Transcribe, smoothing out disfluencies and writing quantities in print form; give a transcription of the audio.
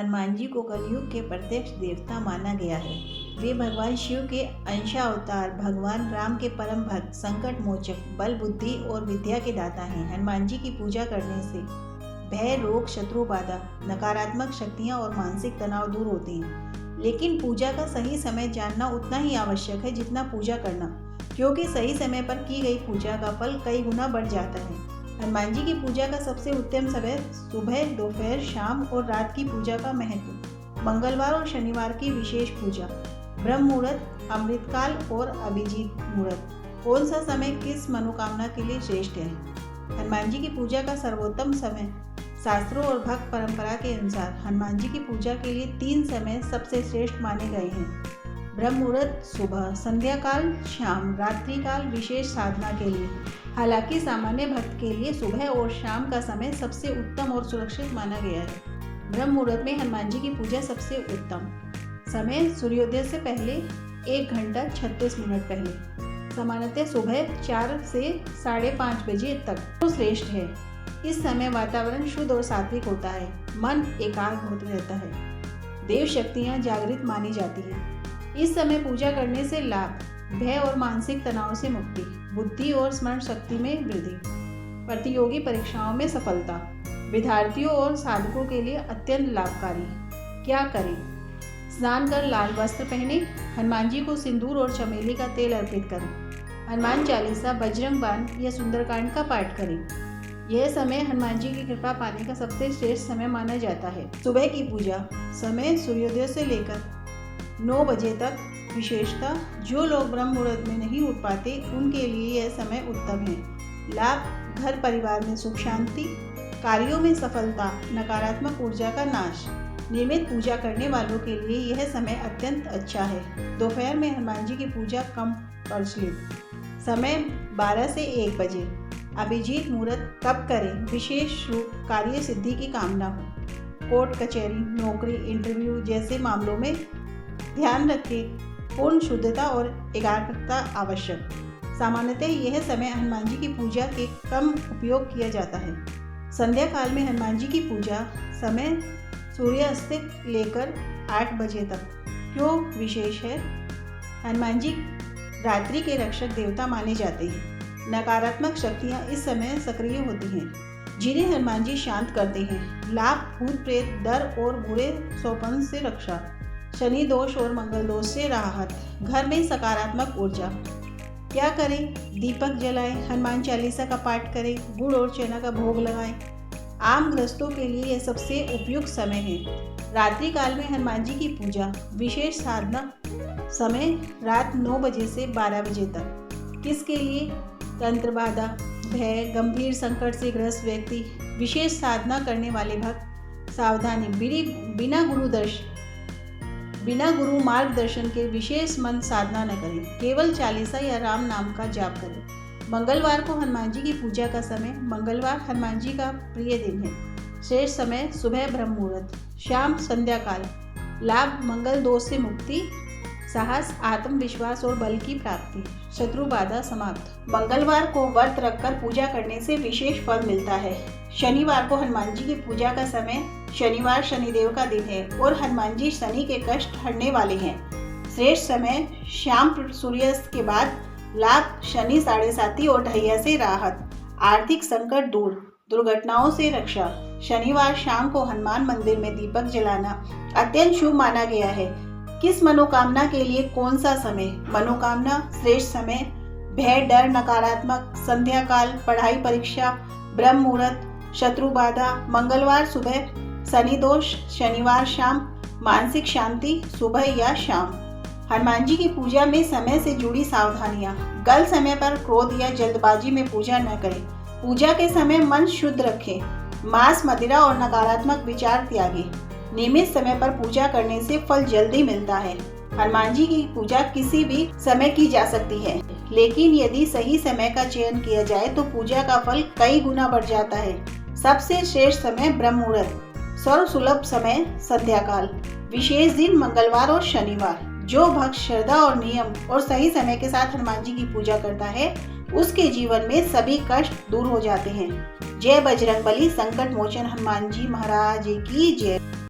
हनुमान जी को कलयुग के प्रत्यक्ष देवता माना गया है। वे भगवान शिव के अंशावतार, भगवान राम के परम भक्त, संकट मोचक, बल, बुद्धि और विद्या के दाता हैं। हनुमान जी की पूजा करने से भय, रोग, शत्रु बाधा, नकारात्मक शक्तियां और मानसिक तनाव दूर होते हैं। लेकिन पूजा का सही समय जानना उतना ही आवश्यक है जितना पूजा करना, क्योंकि सही समय पर की गई पूजा का फल कई गुना बढ़ जाता है। हनुमान जी की पूजा का सबसे उत्तम समय सुबह, दोपहर, शाम और रात की पूजा का महत्व। मंगलवार और शनिवार की विशेष पूजा। ब्रह्म मुहूर्त, अमृतकाल और अभिजीत मुहूर्त। कौन सा समय किस मनोकामना के लिए श्रेष्ठ है? हनुमान जी की पूजा का सर्वोत्तम समय शास्त्रों और भक्त परंपरा के अनुसार हनुमान जी की पूजा के लिए 3 समय सबसे श्रेष्ठ माने गए हैं। ब्रह्म मुहूर्त सुबह, संध्या काल शाम, रात्रि काल विशेष साधना के लिए। हालांकि सामान्य भक्त के लिए सुबह और शाम का समय सबसे उत्तम और सुरक्षित माना गया है। ब्रह्म मुहूर्त में हनुमान जी की पूजा सबसे उत्तम समय सूर्योदय से पहले 1 घंटा 36 मिनट पहले, सामान्यतः सुबह 4 से 5:30 बजे तक तो श्रेष्ठ है। इस समय वातावरण शुद्ध और सात्विक होता है, मन एकाग्र होता रहता है, देव शक्तियाँ जागृत मानी जाती है। इस समय पूजा करने से लाभ, भय और मानसिक तनाव से मुक्ति, बुद्धि और स्मरण शक्ति में वृद्धि, प्रतियोगी परीक्षाओं में सफलता, विद्यार्थियों और साधकों के लिए अत्यंत लाभकारी। क्या करें? स्नान कर लाल वस्त्र पहने, हनुमान जी को सिंदूर और चमेली का तेल अर्पित करें, हनुमान चालीसा, बजरंग बाण या सुंदरकांड का पाठ करें। यह समय हनुमान जी की कृपा पाने का सबसे श्रेष्ठ समय माना जाता है। सुबह की पूजा समय सूर्योदय से लेकर 9 बजे तक। विशेषता, जो लोग ब्रह्म मुहूर्त में नहीं उठ पाते उनके लिए यह समय उत्तम है। लाभ, घर परिवार में सुख शांति, कार्यों में सफलता, नकारात्मक ऊर्जा का नाश। नियमित पूजा करने वालों के लिए यह समय अत्यंत अच्छा है। दोपहर में हनुमान जी की पूजा कम प्रचलित। समय 12 से 1 बजे। अभिजीत मुहूर्त कब करें? विशेष शुभ कार्य सिद्धि की कामना हो, कोर्ट कचहरी, नौकरी, इंटरव्यू जैसे मामलों में ध्यान रखें। पूर्ण शुद्धता और एकाग्रता आवश्यक। सामान्यतः यह समय हनुमान जी की पूजा के कम उपयोग किया जाता है। संध्या काल में हनुमान जी की पूजा समय सूर्यास्त से लेकर 8 बजे तक। क्यों विशेष है? हनुमान जी रात्रि के रक्षक देवता माने जाते हैं। नकारात्मक शक्तियाँ इस समय सक्रिय होती हैं, जिन्हें हनुमान जी शांत करते हैं। लाभ, भूत प्रेत, डर और बुरे स्वप्न से रक्षा, शनि दोष और मंगल दोष से राहत, घर में सकारात्मक ऊर्जा। क्या करें? दीपक जलाएं, हनुमान चालीसा का पाठ करें, गुड़ और चना का भोग लगाएं। आम ग्रस्तों के लिए यह सबसे उपयुक्त समय है। रात्रि काल में हनुमान जी की पूजा विशेष साधना समय रात 9 बजे से 12 बजे तक। किसके लिए? तंत्र बाधा, भय, गंभीर संकट से ग्रस्त व्यक्ति, विशेष साधना करने वाले भक्त। सावधानी, बिना गुरु मार्गदर्शन के विशेष मंत्र साधना न करें, केवल चालीसा या राम नाम का जाप करें। मंगलवार को हनुमान जी की पूजा का समय। मंगलवार हनुमान जी का प्रिय दिन है। श्रेष्ठ समय सुबह ब्रह्म मुहूर्त, शाम संध्या काल। लाभ, मंगल दोष से मुक्ति, साहस, आत्मविश्वास और बल की प्राप्ति, शत्रु बाधा समाप्त। मंगलवार को व्रत रखकर पूजा करने से विशेष फल मिलता है। शनिवार को हनुमान जी की पूजा का समय। शनिवार शनिदेव का दिन है और हनुमान जी शनि के कष्ट हरने वाले हैं। श्रेष्ठ समय शाम सूर्यास्त के बाद। लाभ, शनि 7:30 और ढैया से राहत, आर्थिक संकट दूर, दुर्घटनाओं से रक्षा। शनिवार शाम को हनुमान मंदिर में दीपक जलाना अत्यंत शुभ माना गया है। किस मनोकामना के लिए कौन सा समय? मनोकामना श्रेष्ठ समय भय, डर, नकारात्मक, संध्या काल, पढ़ाई, परीक्षा, ब्रह्म मुहूर्त, शत्रु बाधा, मंगलवार सुबह, शनि दोष, शनिवार शाम, मानसिक शांति सुबह या शाम। हनुमान जी की पूजा में समय से जुड़ी सावधानियां। गलत समय पर क्रोध या जल्दबाजी में पूजा न करें। पूजा के समय मन शुद्ध रखें। मांस, मदिरा और नकारात्मक विचार त्यागें। नियमित समय पर पूजा करने से फल जल्दी मिलता है। हनुमान जी की पूजा किसी भी समय की जा सकती है, लेकिन यदि सही समय का चयन किया जाए तो पूजा का फल कई गुना बढ़ जाता है। सबसे श्रेष्ठ समय ब्रह्म मुहूर्त, सर्वसुलभ समय संध्या काल। विशेष दिन मंगलवार और शनिवार। जो भक्त श्रद्धा और नियम और सही समय के साथ हनुमान जी की पूजा करता है उसके जीवन में सभी कष्ट दूर हो जाते हैं। जय बजरंगबली, संकट मोचन हनुमान जी महाराज की जय।